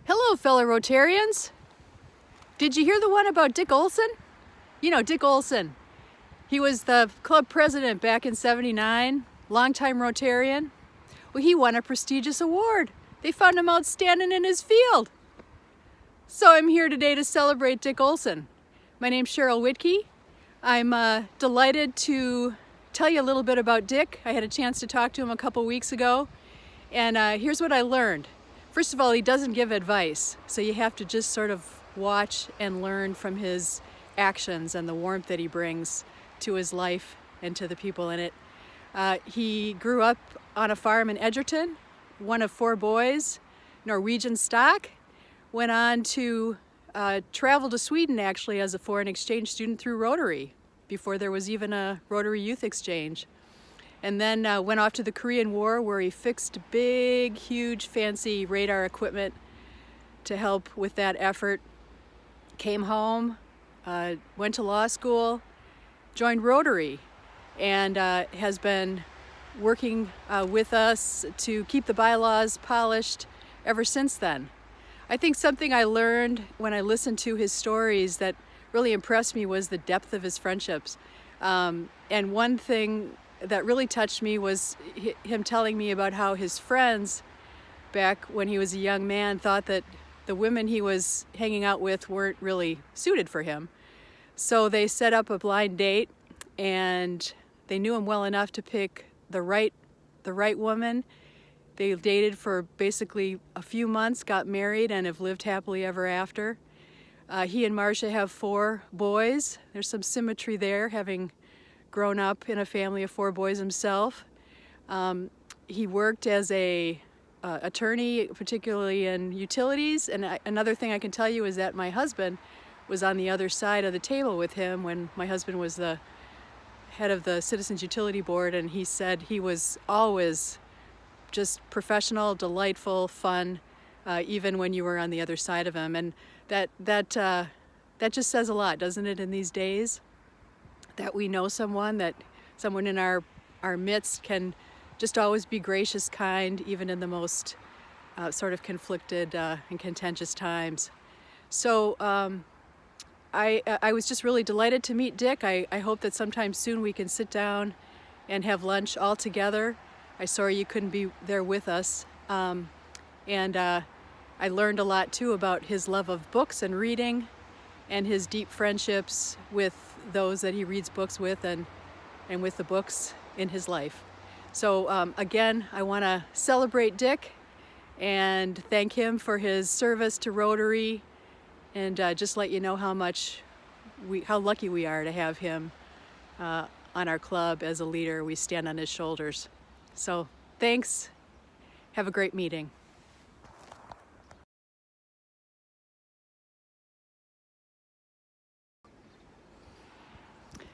Hello, fellow Rotarians. Did you hear the one about Dick Olson? You know, Dick Olson. He was the club president back in '79, longtime Rotarian. Well, he won a prestigious award. They found him outstanding in his field. So I'm here today to celebrate Dick Olson. My name's Cheryl Whitkey. I'm delighted to tell you a little bit about Dick. I had a chance to talk to him a couple weeks ago, and here's what I learned. First of all, he doesn't give advice, so you have to just sort of watch and learn from his actions and the warmth that he brings to his life and to the people in it. He grew up on a farm in Edgerton, one of 4 boys, Norwegian stock, went on to travel to Sweden actually as a foreign exchange student through Rotary, before there was even a Rotary Youth Exchange. And then went off to the Korean War, where he fixed big, huge, fancy radar equipment to help with that effort. Came home, went to law school, joined Rotary, and has been working with us to keep the bylaws polished ever since then. I think something I learned when I listened to his stories that really impressed me was the depth of his friendships. And one thing that really touched me was him telling me about how his friends back when he was a young man thought that the women he was hanging out with weren't really suited for him. So they set up a blind date, and they knew him well enough to pick the right woman. They dated for basically a few months, got married, and have lived happily ever after. He and Marcia have 4 boys. There's some symmetry there, having grown up in a family of 4 boys himself. He worked as a attorney, particularly in utilities. And another thing I can tell you is that my husband was on the other side of the table with him when my husband was the head of the Citizens Utility Board, and he said he was always just professional, delightful, fun, even when you were on the other side of him. And that just says a lot, doesn't it, in these days? That we know someone in our midst can just always be gracious, kind, even in the most sort of conflicted and contentious times. So I was just really delighted to meet Dick. I hope that sometime soon we can sit down and have lunch all together. I'm sorry you couldn't be there with us. And I learned a lot too about his love of books and reading and his deep friendships with those that he reads books with and with the books in his life. So again, I want to celebrate Dick and thank him for his service to Rotary, and just let you know how lucky we are to have him on our club as a leader. We stand on his shoulders. So thanks. Have a great meeting.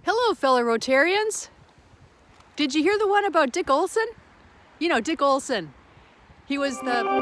Hello, fellow Rotarians. Did you hear the one about Dick Olson? You know, Dick Olson. He was the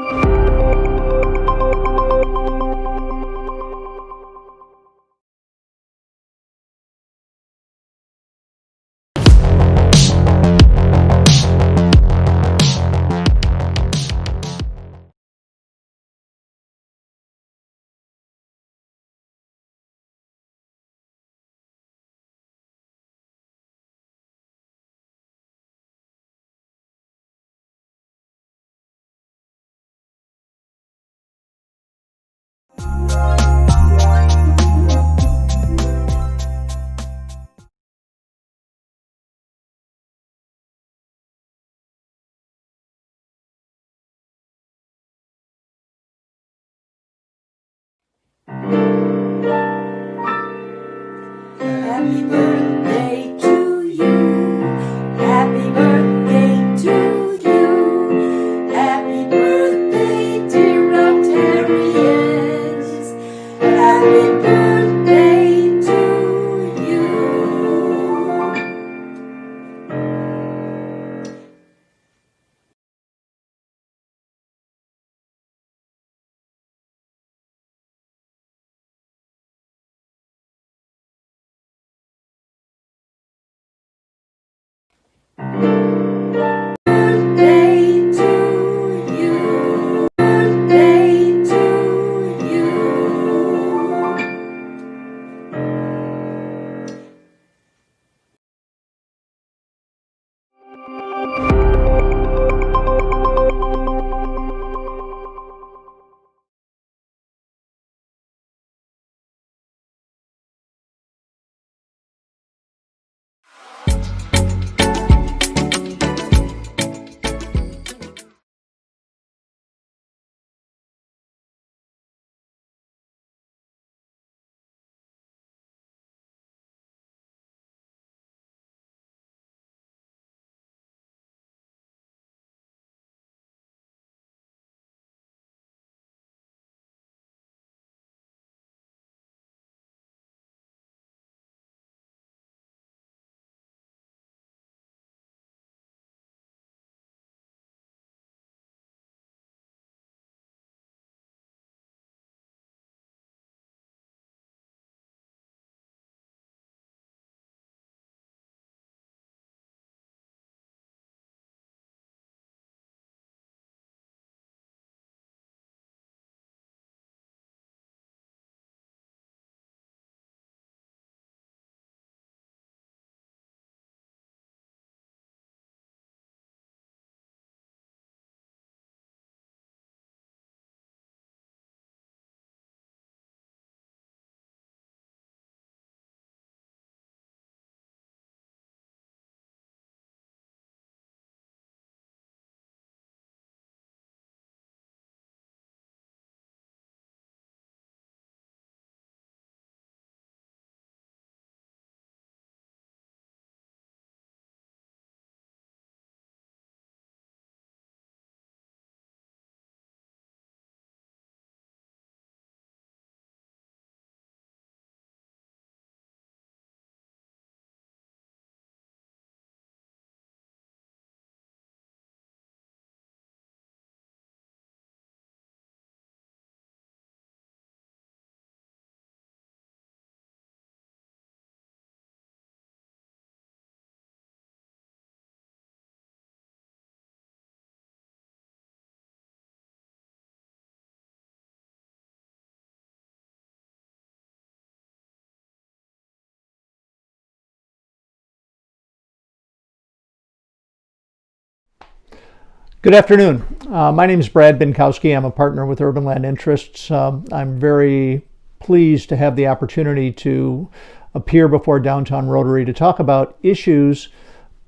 Good afternoon. My name is Brad Binkowski. I'm a partner with Urban Land Interests. I'm very pleased to have the opportunity to appear before Downtown Rotary to talk about issues,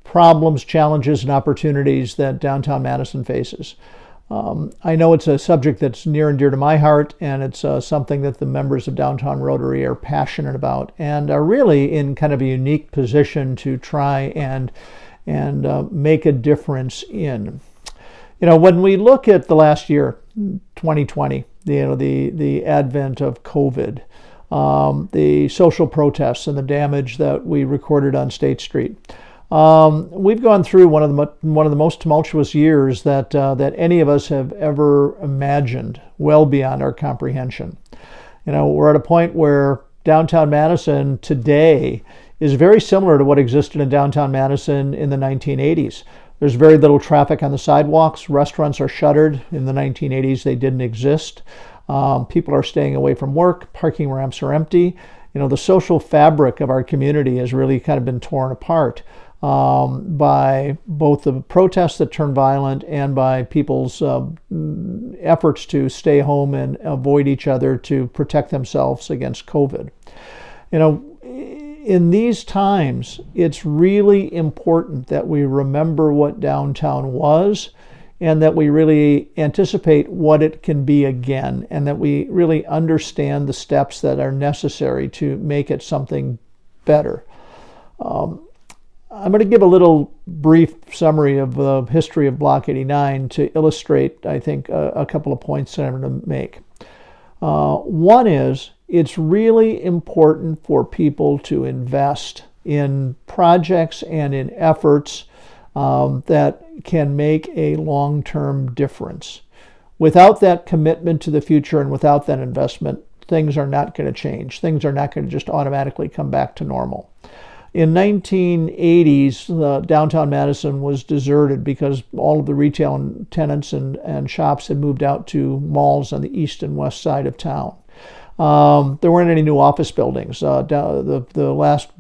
problems, challenges, and opportunities that downtown Madison faces. I know it's a subject that's near and dear to my heart, and it's something that the members of Downtown Rotary are passionate about and are really in kind of a unique position to try and make a difference in. When we look at the last year, 2020, the advent of COVID, the social protests and the damage that we recorded on State Street, we've gone through one of the most tumultuous years that any of us have ever imagined, well beyond our comprehension. We're at a point where downtown Madison today is very similar to what existed in downtown Madison in the 1980s. There's very little traffic on the sidewalks. Restaurants are shuttered. In the 1980s, they didn't exist. People are staying away from work. Parking ramps are empty. The social fabric of our community has really kind of been torn apart by both the protests that turned violent and by people's efforts to stay home and avoid each other to protect themselves against COVID. In these times, it's really important that we remember what downtown was and that we really anticipate what it can be again, and that we really understand the steps that are necessary to make it something better. I'm going to give a little brief summary of the history of Block 89 to illustrate, I think, a couple of points that I'm going to make. One is, it's really important for people to invest in projects and in efforts that can make a long-term difference. Without that commitment to the future and without that investment, things are not going to change. Things are not going to just automatically come back to normal. In 1980s, downtown Madison was deserted because all of the retail tenants and shops had moved out to malls on the east and west side of town. There weren't any new office buildings. The last